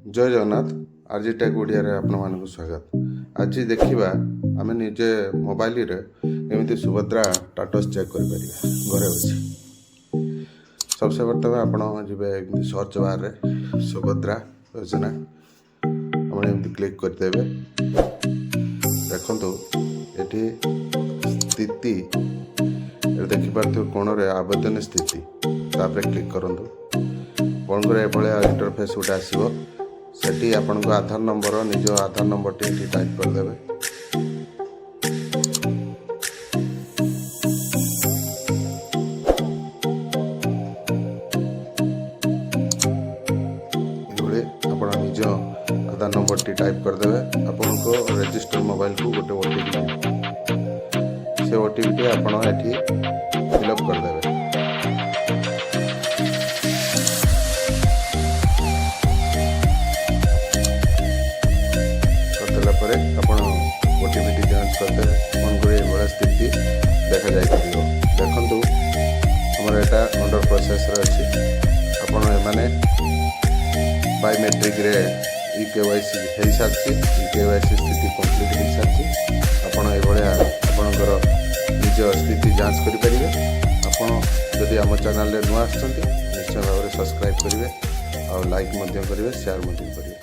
जय Jagannath RG take Odia रे आपण मानक स्वागत। आज देखिबा आमे निजे मोबाइल रे एमिति सुभद्रा स्टेटस चेक कर परिबा घरे बसी। सबसे प्रथम आपण जिबे सर्च बार रे सुभद्रा योजना आपण एमिति क्लिक कर देबे। देखंतु एठी स्थिति देखि पारथि कोन रे आवेदन स्थिति तापर क्लिक करंतु। कोन रे भले इंटरफेस उठा आसीबो सेठी आपन को आधार नंबर निज आधार नंबर टी टाइप कर देबे। इबळे आपन निज आधार नंबर टी टाइप कर देबे। आपन को रजिस्टर मोबाइल को गोटे ओटीपी से ओटीपी आपन एठी फिलअप कर देबे। आपण ओटीपी जांच करते फोन करे बड़ा स्थिति देखा जाय परियो। देखंतु हमर एटा अंडर प्रोसेस रे अछि। आपण माने बायोमेट्रिक रे ईकेवाईसी हे साथी ईकेवाईसी स्थिति कंप्लीट हे साथी। आपण ए बळिया आपनकर निज स्थिति जांच करि परिबे। आपण जदि हम चैनल रे नुआ आछंती निश्चय भाव रे सब्सक्राइब करिवे और लाइक मध्य करिवे शेयर मध्य करिवे।